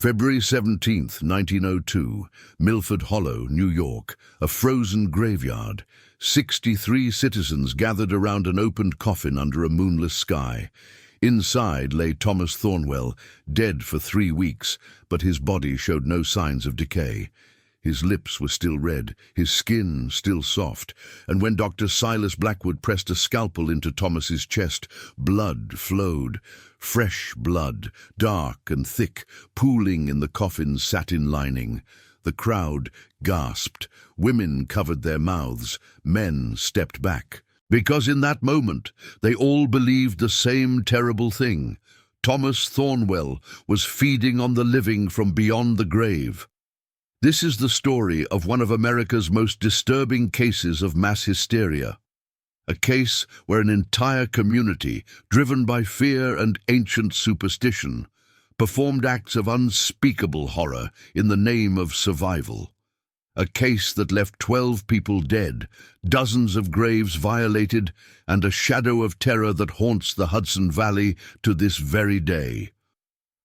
February 17th, 1902, Millford Hollow, New York, a frozen graveyard. 63 citizens gathered around an opened coffin under a moonless sky. Inside lay Thomas Thornwell, dead for 3 weeks, but his body showed no signs of decay. His lips were still red, his skin still soft, and when Dr. Silas Blackwood pressed a scalpel into Thomas's chest, blood flowed. Fresh blood, dark and thick, pooling in the coffin's satin lining. The crowd gasped. Women covered their mouths. Men stepped back. Because in that moment, they all believed the same terrible thing. Thomas Thornwell was feeding on the living from beyond the grave. This is the story of one of America's most disturbing cases of mass hysteria. A case where an entire community, driven by fear and ancient superstition, performed acts of unspeakable horror in the name of survival. A case that left 12 people dead, dozens of graves violated, and a shadow of terror that haunts the Hudson Valley to this very day.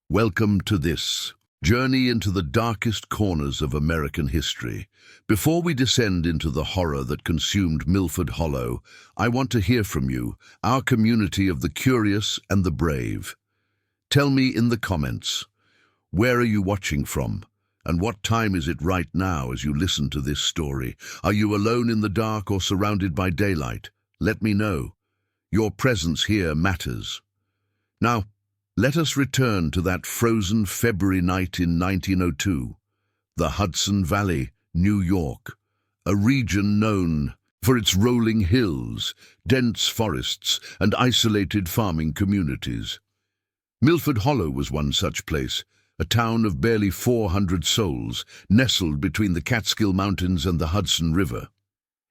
Welcome to this journey into the darkest corners of American history. Before we descend into the horror that consumed Millford Hollow, I want to hear from you, our community of the curious and the brave. Tell me in the comments, where are you watching from? And what time is it right now as you listen to this story? Are you alone in the dark or surrounded by daylight? Let me know. Your presence here matters. Now, let us return to that frozen February night in 1902, the Hudson Valley, New York, a region known for its rolling hills, dense forests, and isolated farming communities. Millford Hollow was one such place, a town of barely 400 souls, nestled between the Catskill Mountains and the Hudson River.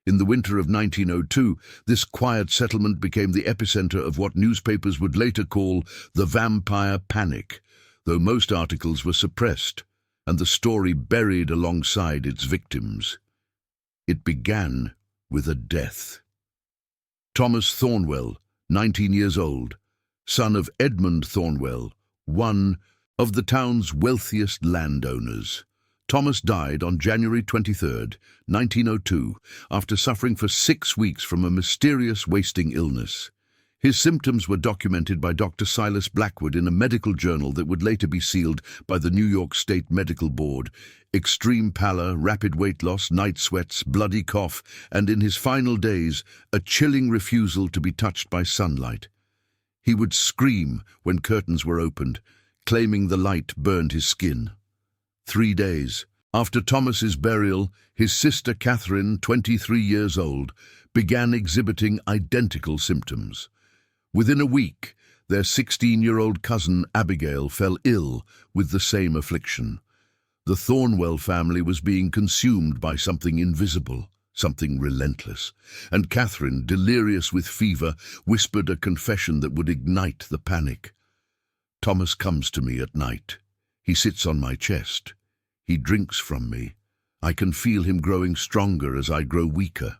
In the winter of 1902, this quiet settlement became the epicenter of what newspapers would later call the vampire panic, though most articles were suppressed and the story buried alongside its victims. It began with a death. Thomas Thornwell, 19 years old, son of Edmund Thornwell, one of the town's wealthiest landowners. Thomas died on January 23, 1902, after suffering for 6 weeks from a mysterious wasting illness. His symptoms were documented by Dr. Silas Blackwood in a medical journal that would later be sealed by the New York State Medical Board. Extreme pallor, rapid weight loss, night sweats, bloody cough, and in his final days, a chilling refusal to be touched by sunlight. He would scream when curtains were opened, claiming the light burned his skin. 3 days after Thomas's burial, his sister Catherine, 23 years old, began exhibiting identical symptoms. Within a week, their 16-year-old cousin Abigail fell ill with the same affliction. The Thornwell family was being consumed by something invisible, something relentless, and Catherine, delirious with fever, whispered a confession that would ignite the panic. Thomas comes to me at night. He sits on my chest. He drinks from me. I can feel him growing stronger as I grow weaker.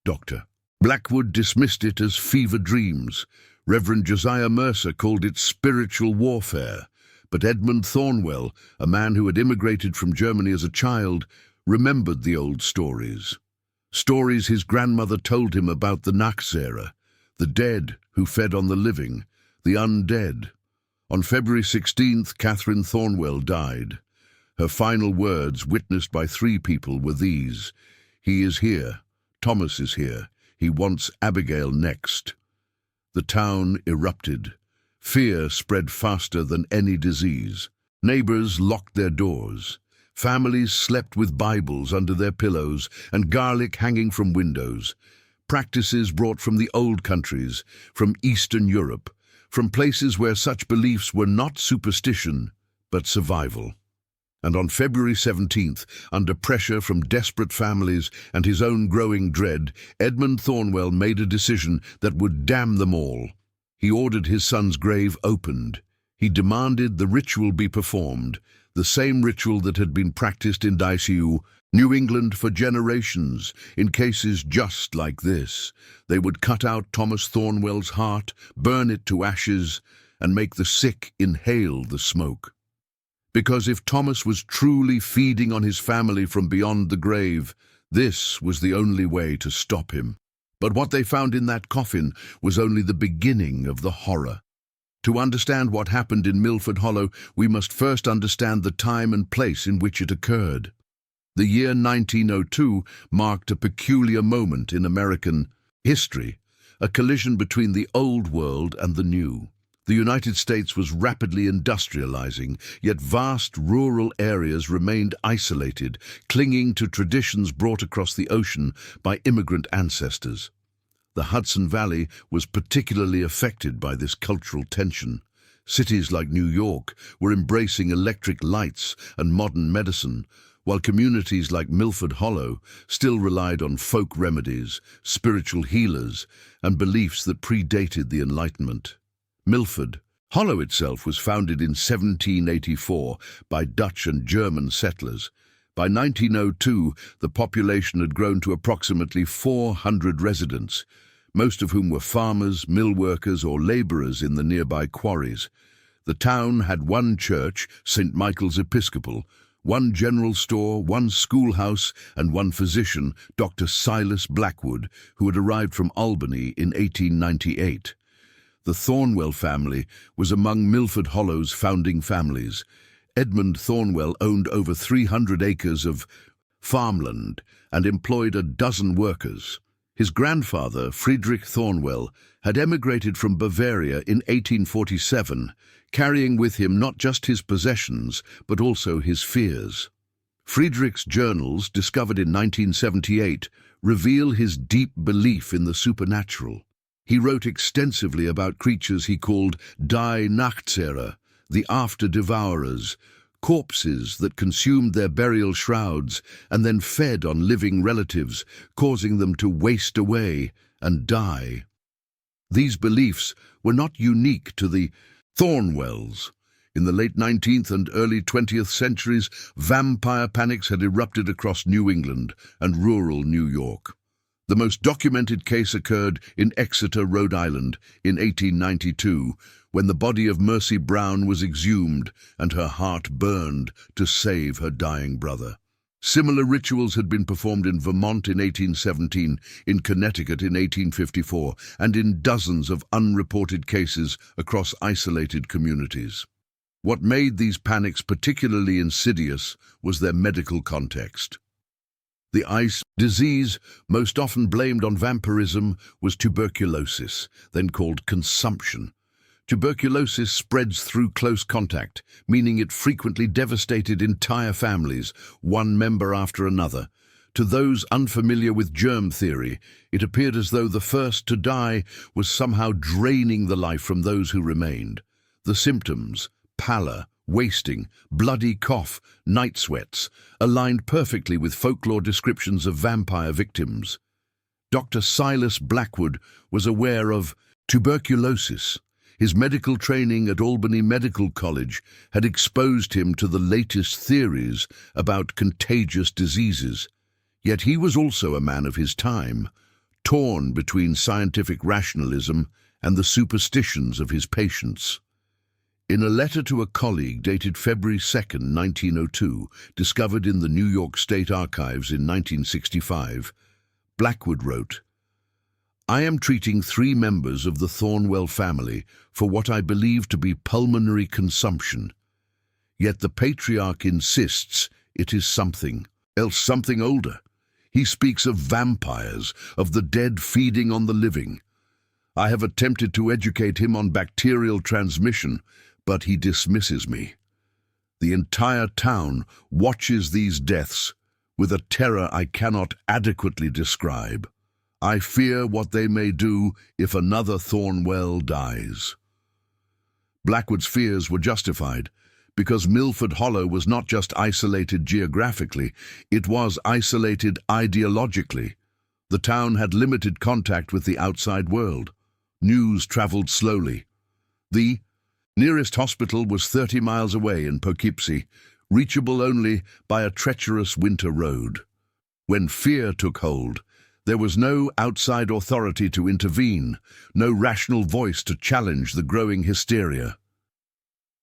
Dr. Blackwood dismissed it as fever dreams. Reverend Josiah Mercer called it spiritual warfare. But Edmund Thornwell, a man who had immigrated from Germany as a child, remembered the old stories. Stories his grandmother told him about the Nachzehrer, the dead who fed on the living, the undead. On February 16th, Catherine Thornwell died. Her final words, witnessed by 3 people, were these: "He is here. Thomas is here. He wants Abigail next." The town erupted. Fear spread faster than any disease. Neighbors locked their doors. Families slept with Bibles under their pillows and garlic hanging from windows. Practices brought from the old countries, from Eastern Europe, from places where such beliefs were not superstition, but survival. And on February 17th, under pressure from desperate families and his own growing dread, Edmund Thornwell made a decision that would damn them all. He ordered his son's grave opened. He demanded the ritual be performed, the same ritual that had been practiced in Diceu, New England, for generations. In cases just like this, they would cut out Thomas Thornwell's heart, burn it to ashes, and make the sick inhale the smoke. Because if Thomas was truly feeding on his family from beyond the grave, this was the only way to stop him. But what they found in that coffin was only the beginning of the horror. To understand what happened in Millford Hollow, we must first understand the time and place in which it occurred. The year 1902 marked a peculiar moment in American history, a collision between the old world and the new. The United States was rapidly industrializing, yet vast rural areas remained isolated, clinging to traditions brought across the ocean by immigrant ancestors. The Hudson Valley was particularly affected by this cultural tension. Cities like New York were embracing electric lights and modern medicine, while communities like Millford Hollow still relied on folk remedies, spiritual healers, and beliefs that predated the Enlightenment. Millford Hollow itself was founded in 1784 by Dutch and German settlers. By 1902, the population had grown to approximately 400 residents, most of whom were farmers, mill workers, or laborers in the nearby quarries. The town had one church, St. Michael's Episcopal, one general store, one schoolhouse, and one physician, Dr. Silas Blackwood, who had arrived from Albany in 1898. The Thornwell family was among Millford Hollow's founding families. Edmund Thornwell owned over 300 acres of farmland and employed a dozen workers. His grandfather, Friedrich Thornwell, had emigrated from Bavaria in 1847, carrying with him not just his possessions, but also his fears. Friedrich's journals, discovered in 1978, reveal his deep belief in the supernatural. He wrote extensively about creatures he called Die Nachtzehrer, the after-devourers, corpses that consumed their burial shrouds and then fed on living relatives, causing them to waste away and die. These beliefs were not unique to the Thornwells. In the late 19th and early 20th centuries, vampire panics had erupted across New England and rural New York. The most documented case occurred in Exeter, Rhode Island, in 1892, when the body of Mercy Brown was exhumed and her heart burned to save her dying brother. Similar rituals had been performed in Vermont in 1817, in Connecticut in 1854, and in dozens of unreported cases across isolated communities. What made these panics particularly insidious was their medical context. The disease most often blamed on vampirism was tuberculosis, then called consumption. Tuberculosis spreads through close contact, meaning it frequently devastated entire families, one member after another. To those unfamiliar with germ theory, it appeared as though the first to die was somehow draining the life from those who remained. The symptoms, pallor, wasting, bloody cough, night sweats, aligned perfectly with folklore descriptions of vampire victims. Dr. Silas Blackwood was aware of tuberculosis. His medical training at Albany Medical College had exposed him to the latest theories about contagious diseases. Yet he was also a man of his time, torn between scientific rationalism and the superstitions of his patients. In a letter to a colleague dated February 2, 1902, discovered in the New York State Archives in 1965, Blackwood wrote, "I am treating 3 members of the Thornwell family for what I believe to be pulmonary consumption. Yet the patriarch insists it is something, else something older. He speaks of vampires, of the dead feeding on the living. I have attempted to educate him on bacterial transmission, but he dismisses me. The entire town watches these deaths with a terror I cannot adequately describe. I fear what they may do if another Thornwell dies." Blackwood's fears were justified, because Millford Hollow was not just isolated geographically, it was isolated ideologically. The town had limited contact with the outside world. News traveled slowly. The nearest hospital was 30 miles away in Poughkeepsie, reachable only by a treacherous winter road. When fear took hold, there was no outside authority to intervene, no rational voice to challenge the growing hysteria.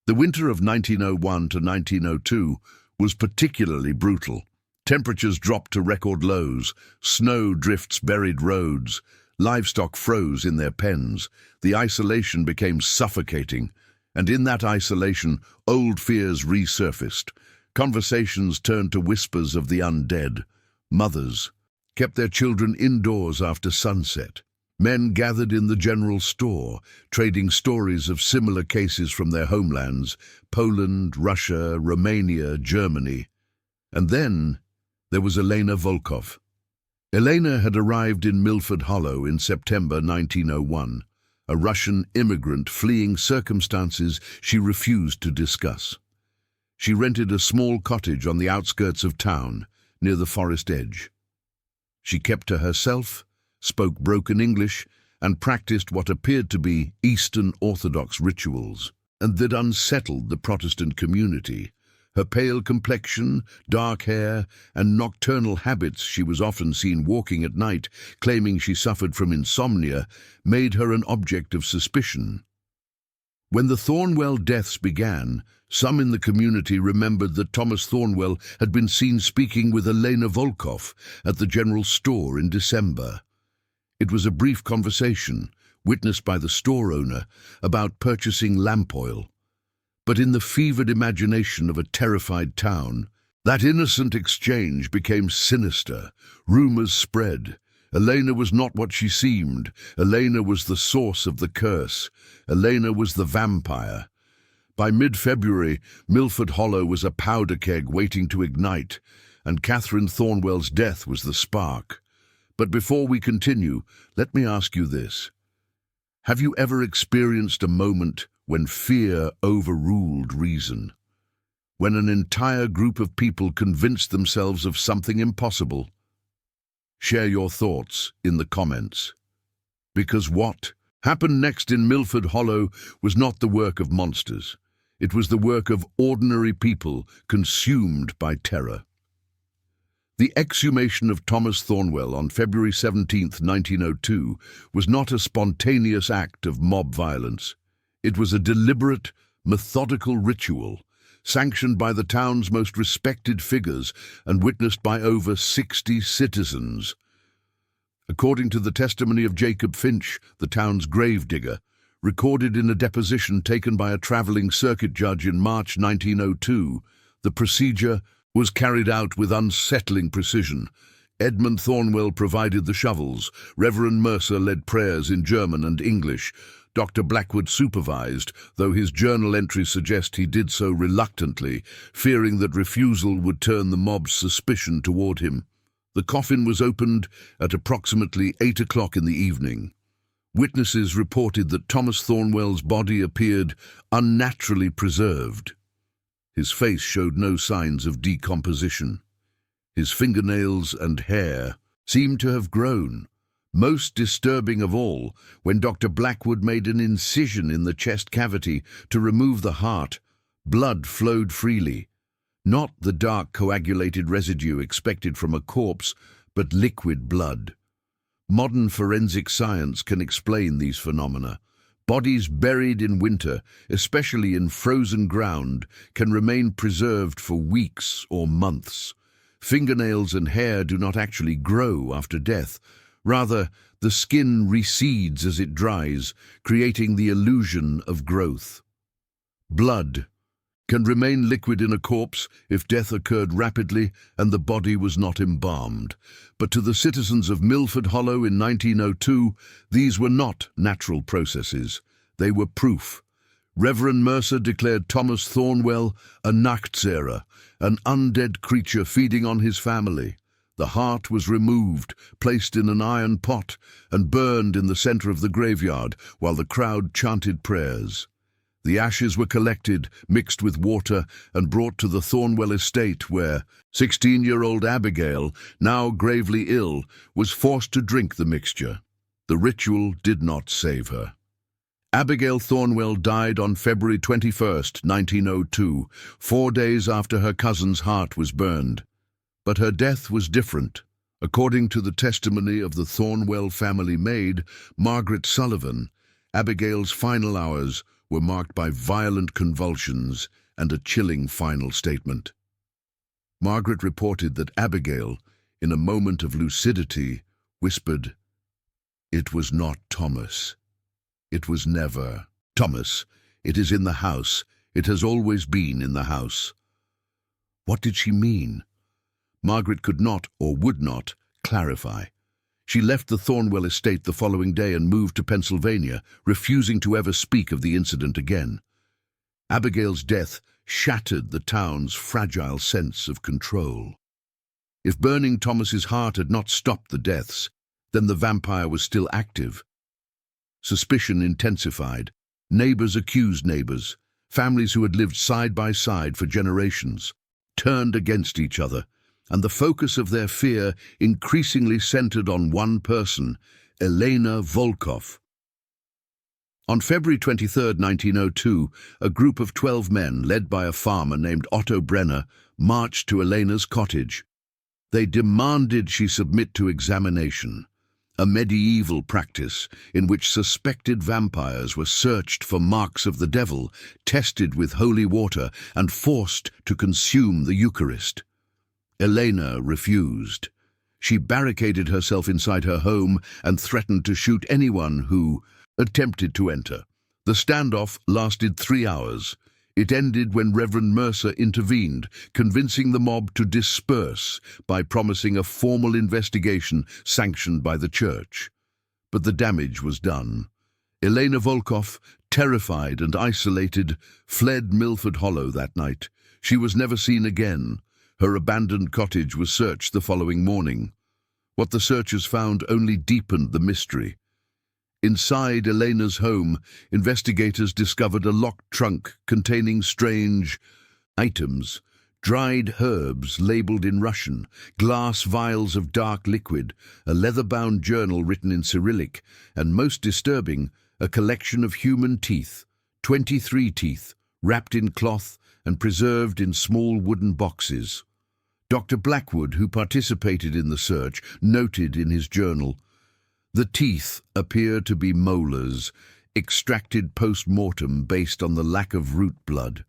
The winter of 1901 to 1902 was particularly brutal. Temperatures dropped to record lows, snow drifts buried roads, livestock froze in their pens, the isolation became suffocating, and in that isolation, old fears resurfaced. Conversations turned to whispers of the undead. Mothers kept their children indoors after sunset. Men gathered in the general store, trading stories of similar cases from their homelands, Poland, Russia, Romania, Germany. And then there was Elena Volkov. Elena had arrived in Millford Hollow in September 1901, a Russian immigrant fleeing circumstances she refused to discuss. She rented a small cottage on the outskirts of town, near the forest edge. She kept to herself, spoke broken English, and practiced what appeared to be Eastern Orthodox rituals, and that unsettled the Protestant community. Her pale complexion, dark hair, and nocturnal habits, she was often seen walking at night, claiming she suffered from insomnia, made her an object of suspicion. When the Thornwell deaths began, some in the community remembered that Thomas Thornwell had been seen speaking with Elena Volkov at the general store in December. It was a brief conversation, witnessed by the store owner, about purchasing lamp oil. But in the fevered imagination of a terrified town, that innocent exchange became sinister. Rumors spread. Elena was not what she seemed. Elena was the source of the curse. Elena was the vampire. By mid-February, Millford Hollow was a powder keg waiting to ignite, and Catherine Thornwell's death was the spark. But before we continue, let me ask you this. Have you ever experienced a moment when fear overruled reason? When an entire group of people convinced themselves of something impossible? Share your thoughts in the comments. Because what happened next in Millford Hollow was not the work of monsters. It was the work of ordinary people consumed by terror. The exhumation of Thomas Thornwell on February 17, 1902, was not a spontaneous act of mob violence. It was a deliberate, methodical ritual, sanctioned by the town's most respected figures and witnessed by over 60 citizens. According to the testimony of Jacob Finch, the town's gravedigger, recorded in a deposition taken by a traveling circuit judge in March 1902, the procedure was carried out with unsettling precision. Edmund Thornwell provided the shovels. Reverend Mercer led prayers in German and English. Dr. Blackwood supervised, though his journal entries suggest he did so reluctantly, fearing that refusal would turn the mob's suspicion toward him. The coffin was opened at approximately 8 o'clock in the evening. Witnesses reported that Thomas Thornwell's body appeared unnaturally preserved. His face showed no signs of decomposition. His fingernails and hair seemed to have grown. Most disturbing of all, when Dr. Blackwood made an incision in the chest cavity to remove the heart, blood flowed freely. Not the dark coagulated residue expected from a corpse, but liquid blood. Modern forensic science can explain these phenomena. Bodies buried in winter, especially in frozen ground, can remain preserved for weeks or months. Fingernails and hair do not actually grow after death. Rather, the skin recedes as it dries, creating the illusion of growth. Blood can remain liquid in a corpse if death occurred rapidly and the body was not embalmed. But to the citizens of Millford Hollow in 1902, these were not natural processes. They were proof. Reverend Mercer declared Thomas Thornwell a Nachtzehrer, an undead creature feeding on his family. The heart was removed, placed in an iron pot, and burned in the center of the graveyard while the crowd chanted prayers. The ashes were collected, mixed with water, and brought to the Thornwell estate where 16-year-old Abigail, now gravely ill, was forced to drink the mixture. The ritual did not save her. Abigail Thornwell died on February 21, 1902, 4 days after her cousin's heart was burned. But her death was different. According to the testimony of the Thornwell family maid, Margaret Sullivan, Abigail's final hours were marked by violent convulsions and a chilling final statement. Margaret reported that Abigail, in a moment of lucidity, whispered, "It was not Thomas. It was never Thomas. It is in the house. It has always been in the house." What did she mean? Margaret could not, or would not, clarify. She left the Thornwell estate the following day and moved to Pennsylvania, refusing to ever speak of the incident again. Abigail's death shattered the town's fragile sense of control. If burning Thomas's heart had not stopped the deaths, then the vampire was still active. Suspicion intensified. Neighbors accused neighbors. Families who had lived side by side for generations turned against each other, and the focus of their fear increasingly centered on one person, Elena Volkov. On February 23, 1902, a group of 12 men, led by a farmer named Otto Brenner, marched to Elena's cottage. They demanded she submit to examination, a medieval practice in which suspected vampires were searched for marks of the devil, tested with holy water, and forced to consume the Eucharist. Elena refused. She barricaded herself inside her home and threatened to shoot anyone who attempted to enter. The standoff lasted 3 hours. It ended when Reverend Mercer intervened, convincing the mob to disperse by promising a formal investigation sanctioned by the church. But the damage was done. Elena Volkov, terrified and isolated, fled Millford Hollow that night. She was never seen again. Her abandoned cottage was searched the following morning. What the searchers found only deepened the mystery. Inside Elena's home, investigators discovered a locked trunk containing strange items: dried herbs labeled in Russian, glass vials of dark liquid, a leather-bound journal written in Cyrillic, and, most disturbing, a collection of human teeth, 23 teeth, wrapped in cloth and preserved in small wooden boxes. Dr. Blackwood, who participated in the search, noted in his journal, "The teeth appear to be molars, extracted post-mortem based on the lack of root blood."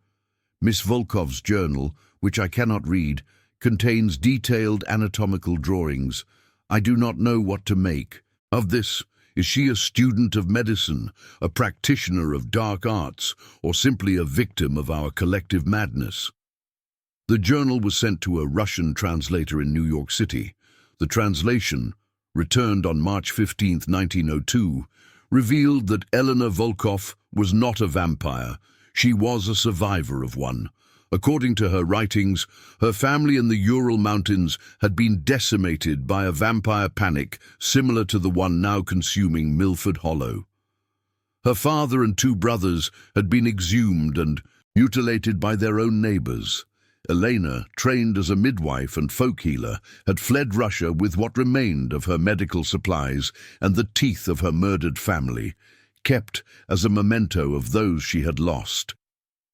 Miss Volkov's journal, which I cannot read, contains detailed anatomical drawings. I do not know what to make of this. Is she a student of medicine, a practitioner of dark arts, or simply a victim of our collective madness? The journal was sent to a Russian translator in New York City. The translation, returned on March 15, 1902, revealed that Elena Volkov was not a vampire. She was a survivor of one. According to her writings, her family in the Ural Mountains had been decimated by a vampire panic similar to the one now consuming Millford Hollow. Her father and 2 brothers had been exhumed and mutilated by their own neighbors. Elena, trained as a midwife and folk healer, had fled Russia with what remained of her medical supplies and the teeth of her murdered family, kept as a memento of those she had lost.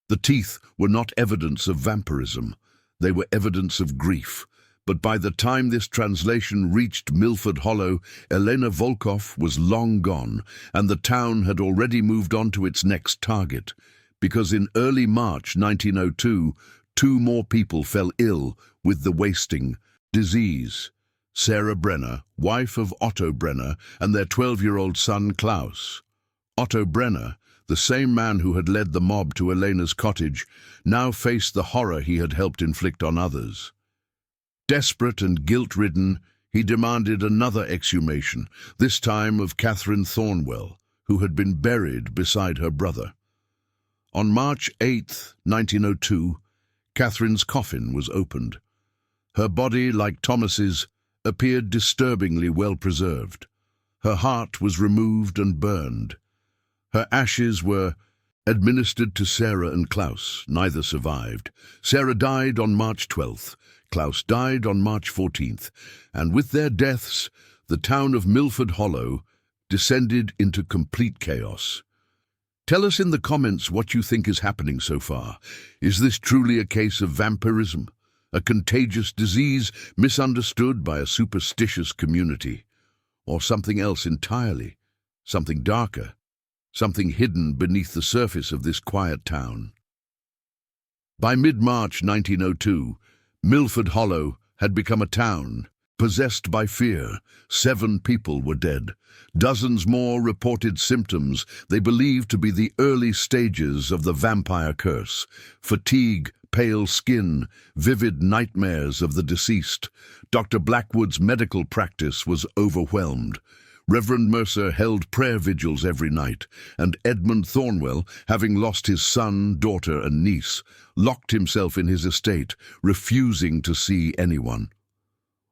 The teeth were not evidence of vampirism. They were evidence of grief. But by the time this translation reached Millford Hollow, Elena Volkov was long gone, and the town had already moved on to its next target, because in early March 1902, 2 more people fell ill with the wasting disease. Sarah Brenner, wife of Otto Brenner, and their 12-year-old son Klaus. Otto Brenner, the same man who had led the mob to Elena's cottage, now faced the horror he had helped inflict on others. Desperate and guilt-ridden, he demanded another exhumation, this time of Catherine Thornwell, who had been buried beside her brother. On March 8, 1902, Catherine's coffin was opened. Her body, like Thomas's, appeared disturbingly well preserved. Her heart was removed and burned. Her ashes were administered to Sarah and Klaus. Neither survived. Sarah died on March 12th. Klaus died on March 14th. And with their deaths, the town of Millford Hollow descended into complete chaos. Tell us in the comments what you think is happening so far. Is this truly a case of vampirism? A contagious disease misunderstood by a superstitious community? Or something else entirely? Something darker? something hidden beneath the surface of this quiet town. By mid-March 1902, Millford Hollow had become a town, possessed by fear. 7 people were dead. Dozens more reported symptoms they believed to be the early stages of the vampire curse: fatigue, pale skin, vivid nightmares of the deceased. Dr. Blackwood's medical practice was overwhelmed. Reverend Mercer held prayer vigils every night, and Edmund Thornwell, having lost his son, daughter, and niece, locked himself in his estate, refusing to see anyone.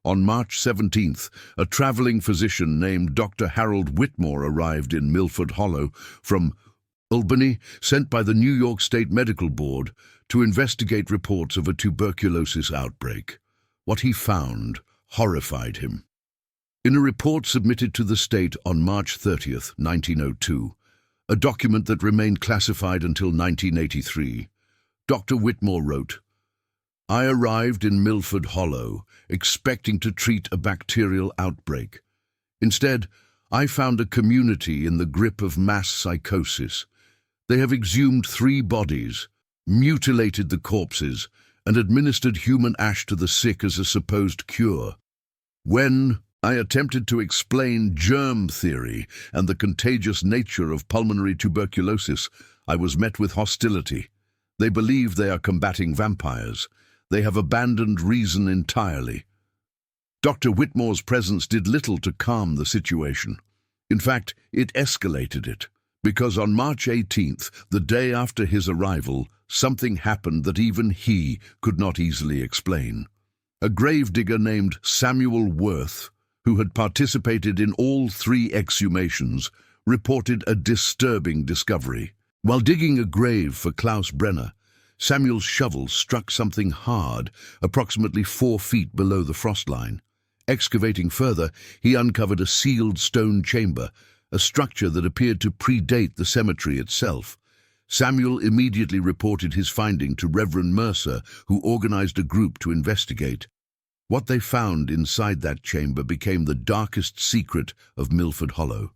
On March 17th, a traveling physician named Dr. Harold Whitmore arrived in Millford Hollow from Albany, sent by the New York State Medical Board to investigate reports of a tuberculosis outbreak. What he found horrified him. In a report submitted to the state on March 30th, 1902, a document that remained classified until 1983, Dr. Whitmore wrote, "I arrived in Millford Hollow expecting to treat a bacterial outbreak. Instead, I found a community in the grip of mass psychosis. They have exhumed 3 bodies, mutilated the corpses, and administered human ash to the sick as a supposed cure. When I attempted to explain germ theory and the contagious nature of pulmonary tuberculosis, I was met with hostility. They believe they are combating vampires. They have abandoned reason entirely." Dr. Whitmore's presence did little to calm the situation. In fact, it escalated it, because on March 18th, the day after his arrival, something happened that even he could not easily explain. A gravedigger named Samuel Worth, who had participated in all 3 exhumations, reported a disturbing discovery. While digging a grave for Klaus Brenner, Samuel's shovel struck something hard, approximately 4 feet below the frost line. Excavating further, he uncovered a sealed stone chamber, a structure that appeared to predate the cemetery itself. Samuel immediately reported his finding to Reverend Mercer, who organized a group to investigate. What they found inside that chamber became the darkest secret of Millford Hollow.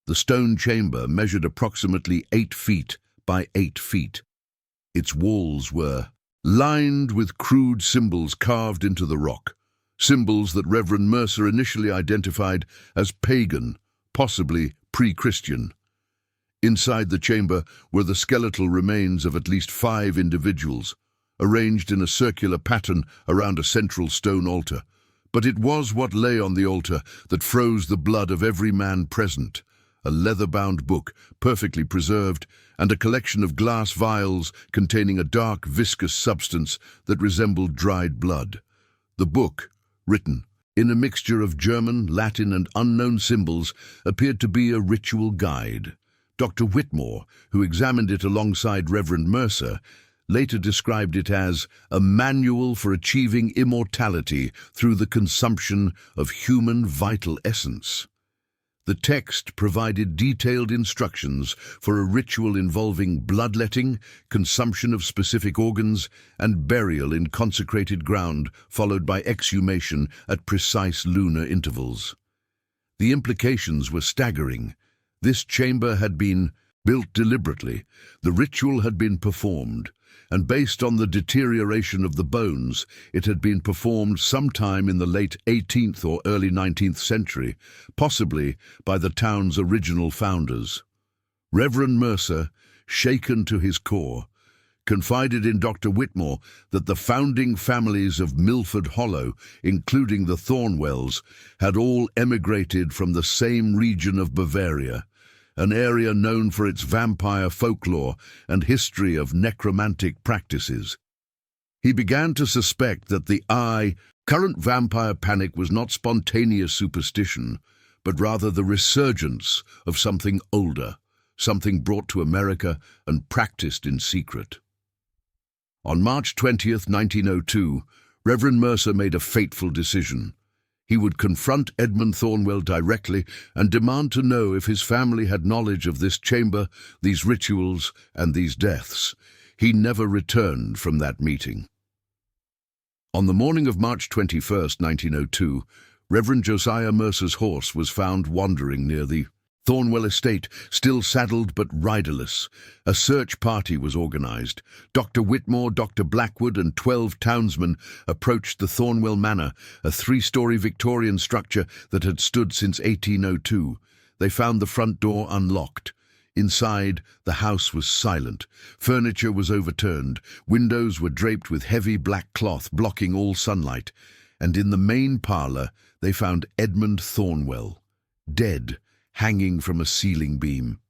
The stone chamber measured approximately 8 feet by 8 feet. Its walls were lined with crude symbols carved into the rock, symbols that Reverend Mercer initially identified as pagan, possibly pre-Christian. Inside the chamber were the skeletal remains of at least 5 individuals, arranged in a circular pattern around a central stone altar. But it was what lay on the altar that froze the blood of every man present: a leather-bound book, perfectly preserved, and a collection of glass vials containing a dark, viscous substance that resembled dried blood. The book, written in a mixture of German, Latin, and unknown symbols, appeared to be a ritual guide. Dr. Whitmore, who examined it alongside Reverend Mercer, later described it as a manual for achieving immortality through the consumption of human vital essence. The text provided detailed instructions for a ritual involving bloodletting, consumption of specific organs, and burial in consecrated ground, followed by exhumation at precise lunar intervals. The implications were staggering. This chamber had been built deliberately, the ritual had been performed, and based on the deterioration of the bones, it had been performed sometime in the late 18th or early 19th century, possibly by the town's original founders. Reverend Mercer, shaken to his core, confided in Dr. Whitmore that the founding families of Millford Hollow, including the Thornwells, had all emigrated from the same region of Bavaria, an area known for its vampire folklore and history of necromantic practices. He began to suspect that the current vampire panic was not spontaneous superstition, but rather the resurgence of something older, something brought to America and practiced in secret. On March 20th, 1902, Reverend Mercer made a fateful decision. He would confront Edmund Thornwell directly and demand to know if his family had knowledge of this chamber, these rituals, and these deaths. He never returned from that meeting. On the morning of March 21st, 1902, Reverend Josiah Mercer's horse was found wandering near the Thornwell estate, still saddled but riderless. A search party was organized. Dr. Whitmore, Dr. Blackwood, and 12 townsmen approached the Thornwell Manor, a 3-story Victorian structure that had stood since 1802. They found the front door unlocked. Inside, the house was silent. Furniture was overturned. Windows were draped with heavy black cloth blocking all sunlight. And in the main parlour, they found Edmund Thornwell, dead, hanging from a ceiling beam.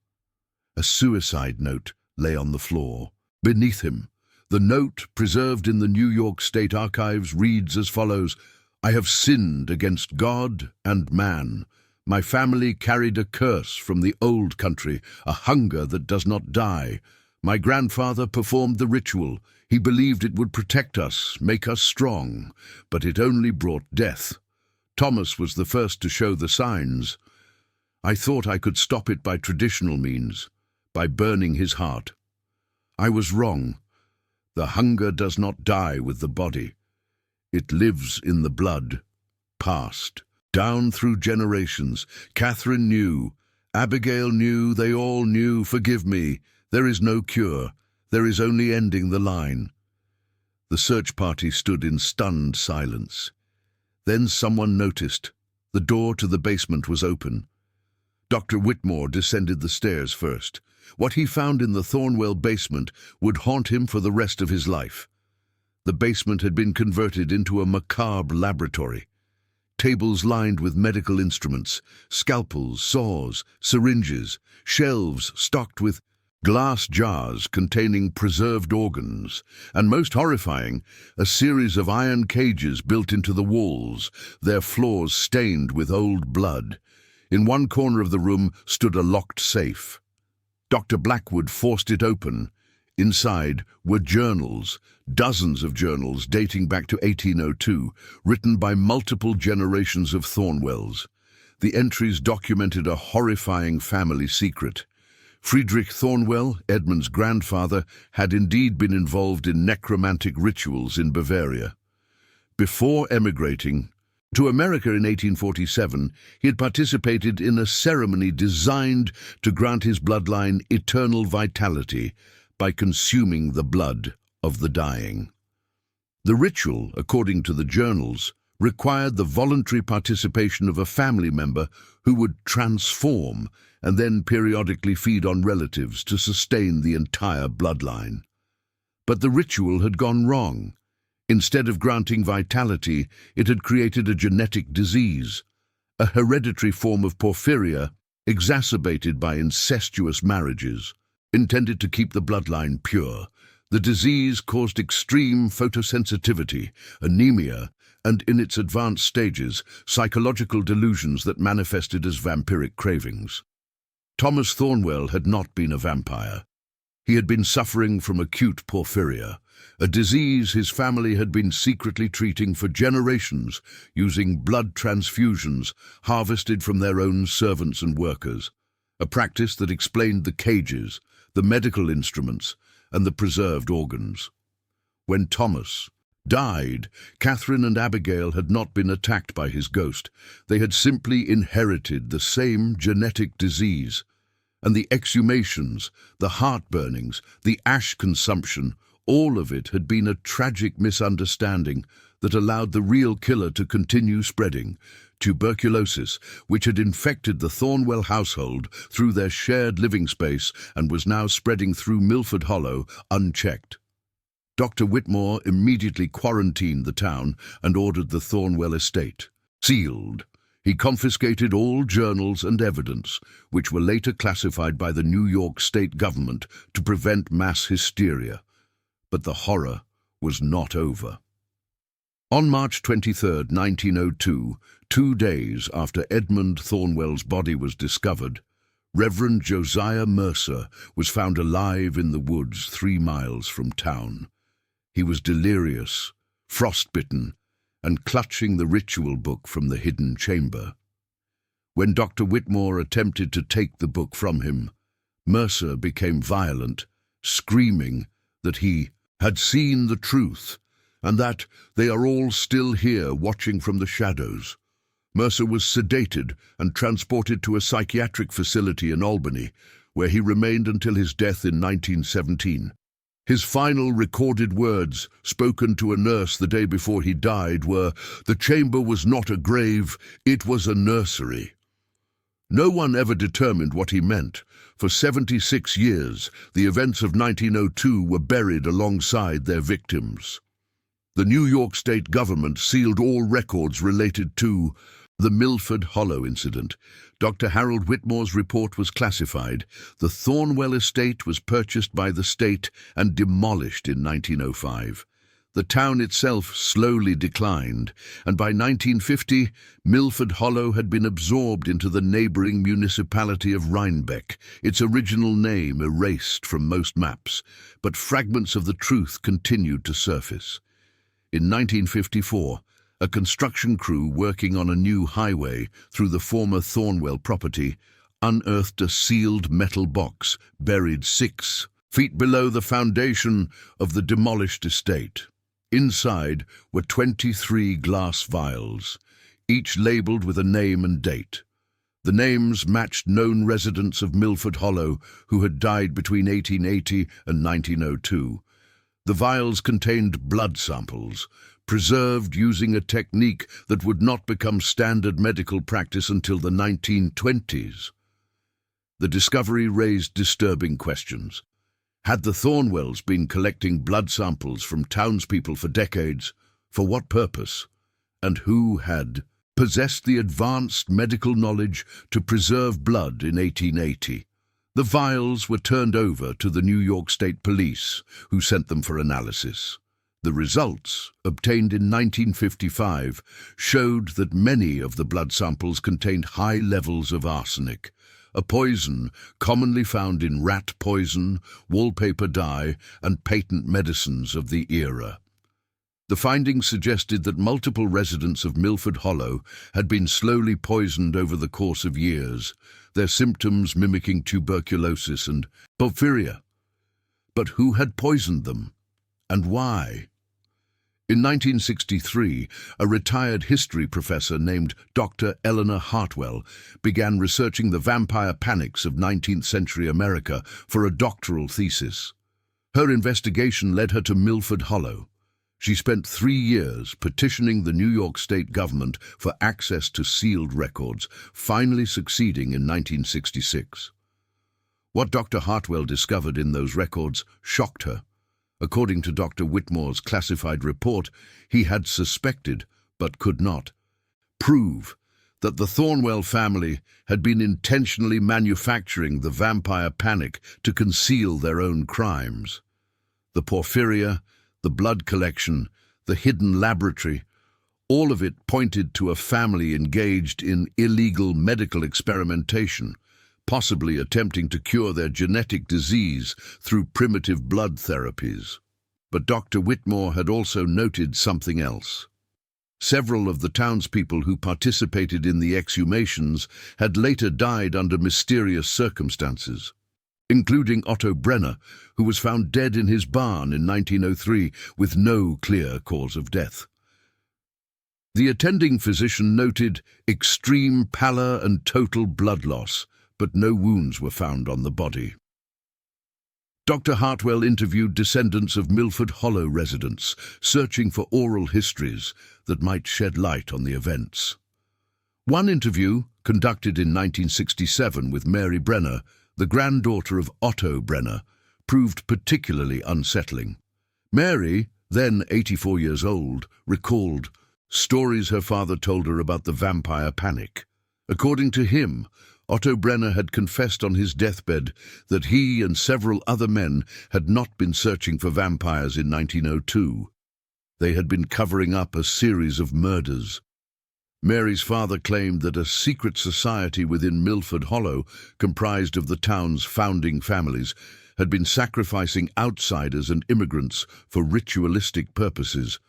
A suicide note lay on the floor. Beneath him, the note, preserved in the New York State Archives, reads as follows: "I have sinned against God and man. My family carried a curse from the old country, a hunger that does not die. My grandfather performed the ritual. He believed it would protect us, make us strong, but it only brought death. Thomas was the first to show the signs. I thought I could stop it by traditional means, by burning his heart. I was wrong. The hunger does not die with the body. It lives in the blood, past, down through generations. Catherine knew, Abigail knew, they all knew. Forgive me. There is no cure. There is only ending the line." The search party stood in stunned silence. Then someone noticed. The door to the basement was open. Dr. Whitmore descended the stairs first. What he found in the Thornwell basement would haunt him for the rest of his life. The basement had been converted into a macabre laboratory. Tables lined with medical instruments, scalpels, saws, syringes, shelves stocked with glass jars containing preserved organs, and most horrifying, a series of iron cages built into the walls, their floors stained with old blood. In one corner of the room stood a locked safe. Dr. Blackwood forced it open. Inside were journals, dozens of journals dating back to 1802, written by multiple generations of Thornwells. The entries documented a horrifying family secret. Friedrich Thornwell, Edmund's grandfather, had indeed been involved in necromantic rituals in Bavaria. Before emigrating to America in 1847, he had participated in a ceremony designed to grant his bloodline eternal vitality by consuming the blood of the dying. The ritual, according to the journals, required the voluntary participation of a family member who would transform and then periodically feed on relatives to sustain the entire bloodline. But the ritual had gone wrong. Instead of granting vitality, it had created a genetic disease, a hereditary form of porphyria exacerbated by incestuous marriages. Intended to keep the bloodline pure, the disease caused extreme photosensitivity, anemia, and in its advanced stages, psychological delusions that manifested as vampiric cravings. Thomas Thornwell had not been a vampire. He had been suffering from acute porphyria, a disease his family had been secretly treating for generations using blood transfusions harvested from their own servants and workers, a practice that explained the cages, the medical instruments, and the preserved organs. When Thomas died, Catherine and Abigail had not been attacked by his ghost. They had simply inherited the same genetic disease, and the exhumations, the heart-burnings, the ash consumption, all of it had been a tragic misunderstanding that allowed the real killer to continue spreading. Tuberculosis, which had infected the Thornwell household through their shared living space and was now spreading through Millford Hollow unchecked. Dr. Whitmore immediately quarantined the town and ordered the Thornwell estate sealed. He confiscated all journals and evidence, which were later classified by the New York State government to prevent mass hysteria. But the horror was not over. On March 23, 1902, 2 days after Edmund Thornwell's body was discovered, Reverend Josiah Mercer was found alive in the woods 3 miles from town. He was delirious, frostbitten, and clutching the ritual book from the hidden chamber. When Dr. Whitmore attempted to take the book from him, Mercer became violent, screaming that he had seen the truth and that they are all still here watching from the shadows. Mercer was sedated and transported to a psychiatric facility in Albany, where he remained until his death in 1917. His final recorded words, spoken to a nurse the day before he died, were, "The chamber was not a grave, it was a nursery." No one ever determined what he meant. For 76 years, the events of 1902 were buried alongside their victims. The New York state government sealed all records related to the Millford Hollow incident. Dr. Harold Whitmore's report was classified. The Thornwell estate was purchased by the state and demolished in 1905. The town itself slowly declined, and by 1950, Millford Hollow had been absorbed into the neighboring municipality of Rhinebeck, its original name erased from most maps, but fragments of the truth continued to surface. In 1954, a construction crew working on a new highway through the former Thornwell property unearthed a sealed metal box buried 6 feet below the foundation of the demolished estate. Inside were 23 glass vials, each labeled with a name and date. The names matched known residents of Millford Hollow who had died between 1880 and 1902. The vials contained blood samples, preserved using a technique that would not become standard medical practice until the 1920s. The discovery raised disturbing questions. Had the Thornwells been collecting blood samples from townspeople for decades? For what purpose? And who had possessed the advanced medical knowledge to preserve blood in 1880? The vials were turned over to the New York State Police, who sent them for analysis. The results, obtained in 1955, showed that many of the blood samples contained high levels of arsenic, a poison commonly found in rat poison, wallpaper dye, and patent medicines of the era. The findings suggested that multiple residents of Millford Hollow had been slowly poisoned over the course of years, their symptoms mimicking tuberculosis and porphyria. But who had poisoned them, and why? In 1963, a retired history professor named Dr. Eleanor Hartwell began researching the vampire panics of 19th century America for a doctoral thesis. Her investigation led her to Millford Hollow. She spent 3 years petitioning the New York state government for access to sealed records, finally succeeding in 1966. What Dr. Hartwell discovered in those records shocked her. According to Dr. Whitmore's classified report, he had suspected, but could not, prove that the Thornwell family had been intentionally manufacturing the vampire panic to conceal their own crimes. The porphyria, the blood collection, the hidden laboratory, all of it pointed to a family engaged in illegal medical experimentation, possibly attempting to cure their genetic disease through primitive blood therapies. But Dr. Whitmore had also noted something else. Several of the townspeople who participated in the exhumations had later died under mysterious circumstances, including Otto Brenner, who was found dead in his barn in 1903 with no clear cause of death. The attending physician noted extreme pallor and total blood loss, but no wounds were found on the body. Dr. Hartwell interviewed descendants of Millford Hollow residents, searching for oral histories that might shed light on the events. One interview, conducted in 1967 with Mary Brenner, the granddaughter of Otto Brenner, proved particularly unsettling. Mary, then 84 years old, recalled stories her father told her about the vampire panic. According to him, Otto Brenner had confessed on his deathbed that he and several other men had not been searching for vampires in 1902. They had been covering up a series of murders. Mary's father claimed that a secret society within Millford Hollow, comprised of the town's founding families, had been sacrificing outsiders and immigrants for ritualistic purposes,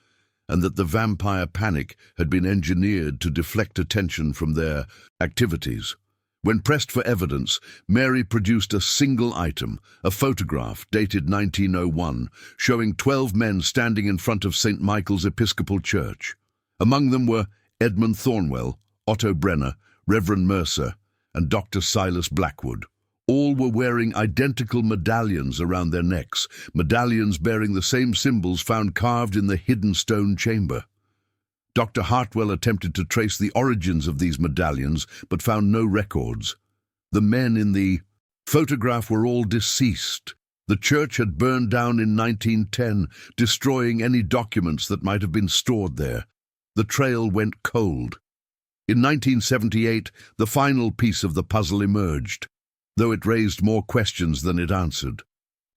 and that the vampire panic had been engineered to deflect attention from their activities. When pressed for evidence, Mary produced a single item, a photograph dated 1901, showing 12 men standing in front of St. Michael's Episcopal Church. Among them were Edmund Thornwell, Otto Brenner, Reverend Mercer, and Dr. Silas Blackwood. All were wearing identical medallions around their necks, medallions bearing the same symbols found carved in the hidden stone chamber. Dr. Hartwell attempted to trace the origins of these medallions, but found no records. The men in the photograph were all deceased. The church had burned down in 1910, destroying any documents that might have been stored there. The trail went cold. In 1978, the final piece of the puzzle emerged, though it raised more questions than it answered.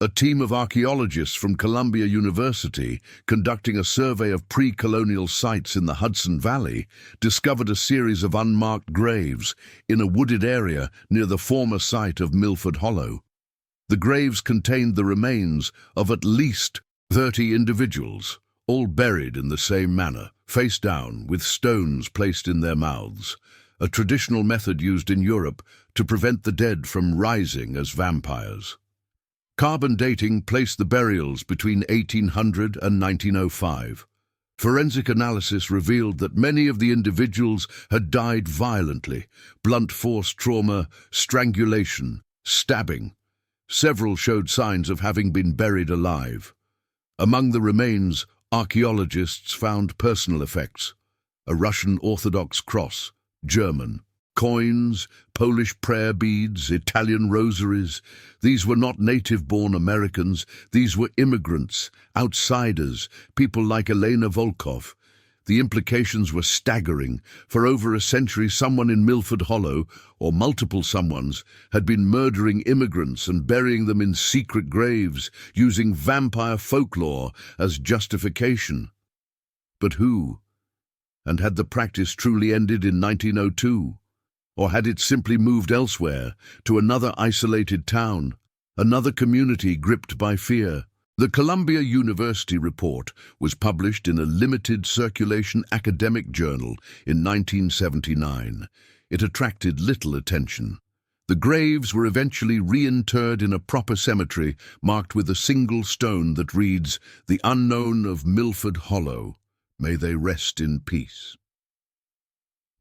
A team of archaeologists from Columbia University, conducting a survey of pre-colonial sites in the Hudson Valley, discovered a series of unmarked graves in a wooded area near the former site of Millford Hollow. The graves contained the remains of at least 30 individuals, all buried in the same manner, face down, with stones placed in their mouths, a traditional method used in Europe to prevent the dead from rising as vampires. Carbon dating placed the burials between 1800 and 1905. Forensic analysis revealed that many of the individuals had died violently: blunt force trauma, strangulation, stabbing. Several showed signs of having been buried alive. Among the remains, archaeologists found personal effects: a Russian Orthodox cross, German coins, Polish prayer beads, Italian rosaries. These were not native-born Americans. These were immigrants, outsiders, people like Elena Volkov. The implications were staggering. For over a century, someone in Millford Hollow, or multiple someones, had been murdering immigrants and burying them in secret graves, using vampire folklore as justification. But who? And had the practice truly ended in 1902? Or had it simply moved elsewhere, to another isolated town, another community gripped by fear? The Columbia University report was published in a limited circulation academic journal in 1979. It attracted little attention. The graves were eventually reinterred in a proper cemetery marked with a single stone that reads, "The Unknown of Millford Hollow. May they rest in peace."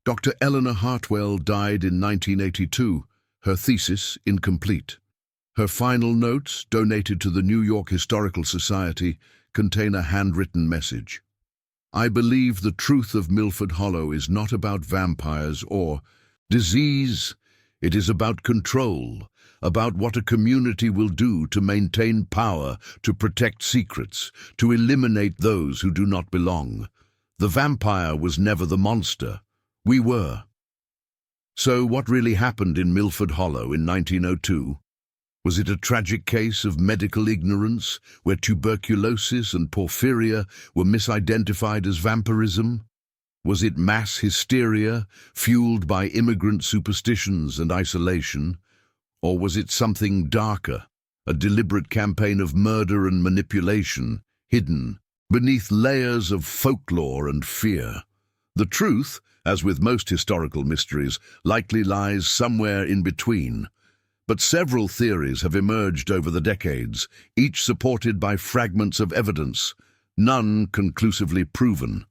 Dr. Eleanor Hartwell died in 1982, her thesis incomplete. Her final notes, donated to the New York Historical Society, contain a handwritten message. "I believe the truth of Millford Hollow is not about vampires or disease. It is about control, about what a community will do to maintain power, to protect secrets, to eliminate those who do not belong. The vampire was never the monster. We were." So what really happened in Millford Hollow in 1902? Was it a tragic case of medical ignorance, where tuberculosis and porphyria were misidentified as vampirism? Was it mass hysteria, fueled by immigrant superstitions and isolation? Or was it something darker, a deliberate campaign of murder and manipulation, hidden beneath layers of folklore and fear? The truth, as with most historical mysteries, likely lies somewhere in between. But several theories have emerged over the decades, each supported by fragments of evidence, none conclusively proven.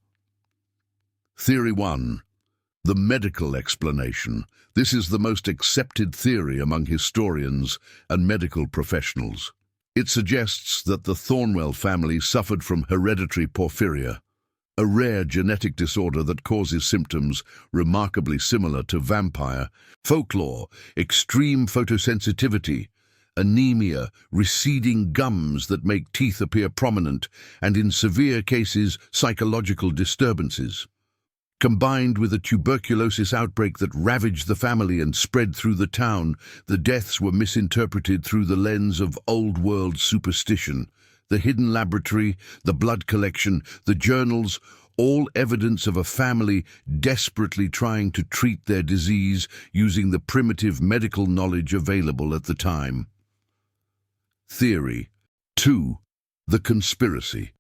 Theory 1. The medical explanation. This is the most accepted theory among historians and medical professionals. It suggests that the Thornwell family suffered from hereditary porphyria, a rare genetic disorder that causes symptoms remarkably similar to vampire folklore: extreme photosensitivity, anemia, receding gums that make teeth appear prominent, and in severe cases, psychological disturbances. Combined with a tuberculosis outbreak that ravaged the family and spread through the town, the deaths were misinterpreted through the lens of old-world superstition. The hidden laboratory, the blood collection, the journals, all evidence of a family desperately trying to treat their disease using the primitive medical knowledge available at the time. Theory 2. The conspiracy.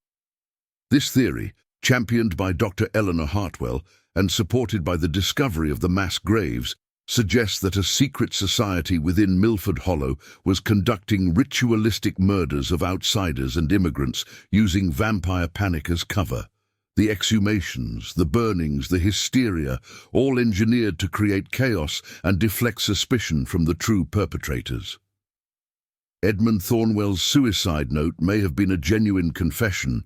This theory, championed by Dr. Eleanor Hartwell and supported by the discovery of the mass graves, suggests that a secret society within Millford Hollow was conducting ritualistic murders of outsiders and immigrants using vampire panic as cover. The exhumations, the burnings, the hysteria, all engineered to create chaos and deflect suspicion from the true perpetrators. Edmund Thornwell's suicide note may have been a genuine confession,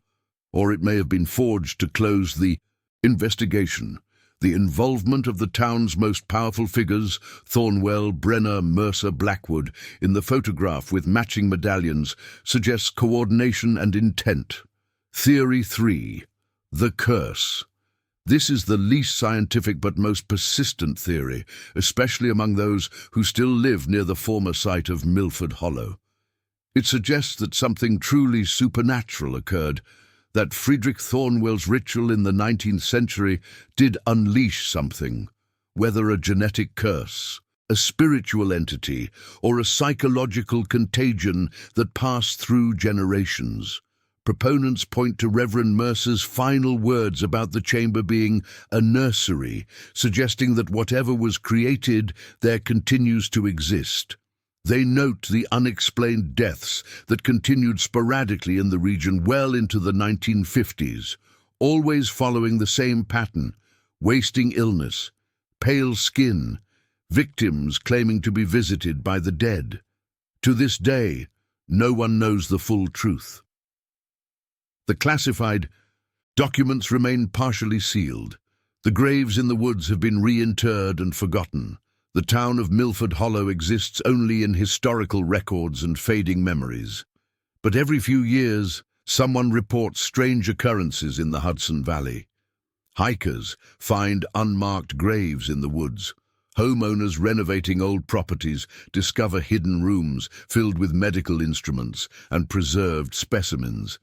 or it may have been forged to close the investigation. The involvement of the town's most powerful figures, Thornwell, Brenner, Mercer, Blackwood, in the photograph with matching medallions, suggests coordination and intent. Theory 3. The curse. This is the least scientific but most persistent theory, especially among those who still live near the former site of Millford Hollow. It suggests that something truly supernatural occurred, that Friedrich Thornwell's ritual in the 19th century did unleash something, whether a genetic curse, a spiritual entity, or a psychological contagion that passed through generations. Proponents point to Reverend Mercer's final words about the chamber being a nursery, suggesting that whatever was created there continues to exist. They note the unexplained deaths that continued sporadically in the region well into the 1950s, always following the same pattern: wasting illness, pale skin, victims claiming to be visited by the dead. To this day, no one knows the full truth. The classified documents remain partially sealed. The graves in the woods have been reinterred and forgotten. The town of Millford Hollow exists only in historical records and fading memories. But every few years, someone reports strange occurrences in the Hudson Valley. Hikers find unmarked graves in the woods. Homeowners renovating old properties discover hidden rooms filled with medical instruments and preserved specimens.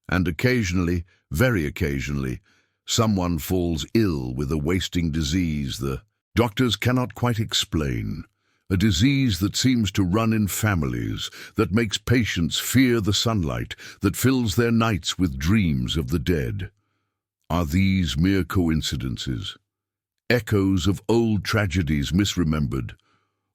And occasionally, very occasionally, someone falls ill with a wasting disease the doctors cannot quite explain. A disease that seems to run in families, that makes patients fear the sunlight, that fills their nights with dreams of the dead. Are these mere coincidences? Echoes of old tragedies misremembered?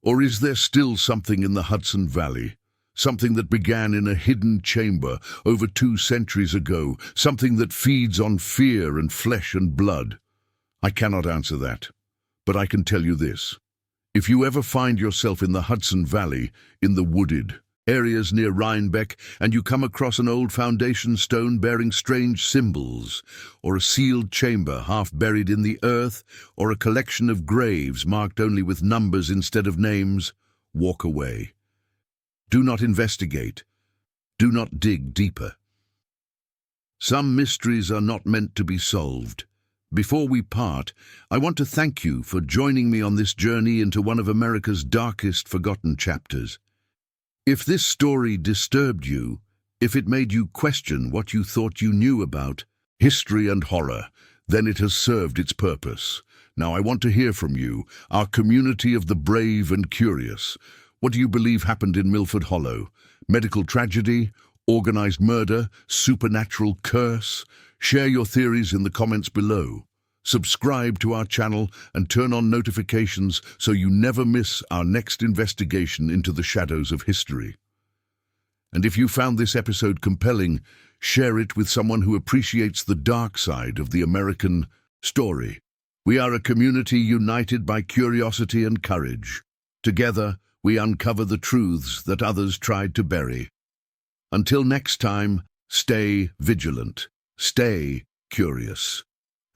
Or is there still something in the Hudson Valley? Something that began in a hidden chamber over 2 centuries ago, something that feeds on fear and flesh and blood? I cannot answer that, but I can tell you this. If you ever find yourself in the Hudson Valley, in the wooded areas near Rhinebeck, and you come across an old foundation stone bearing strange symbols, or a sealed chamber half buried in the earth, or a collection of graves marked only with numbers instead of names, walk away. Do not investigate. Do not dig deeper. Some mysteries are not meant to be solved. Before we part, I want to thank you for joining me on this journey into one of America's darkest forgotten chapters. If this story disturbed you, if it made you question what you thought you knew about history and horror, then it has served its purpose. Now I want to hear from you, our community of the brave and curious. What do you believe happened in Millford Hollow? Medical tragedy? Organized murder? Supernatural curse? Share your theories in the comments below. Subscribe to our channel and turn on notifications so you never miss our next investigation into the shadows of history. And if you found this episode compelling, share it with someone who appreciates the dark side of the American story. We are a community united by curiosity and courage. Together, we uncover the truths that others tried to bury. Until next time, stay vigilant, stay curious.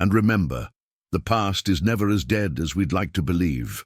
And remember, the past is never as dead as we'd like to believe.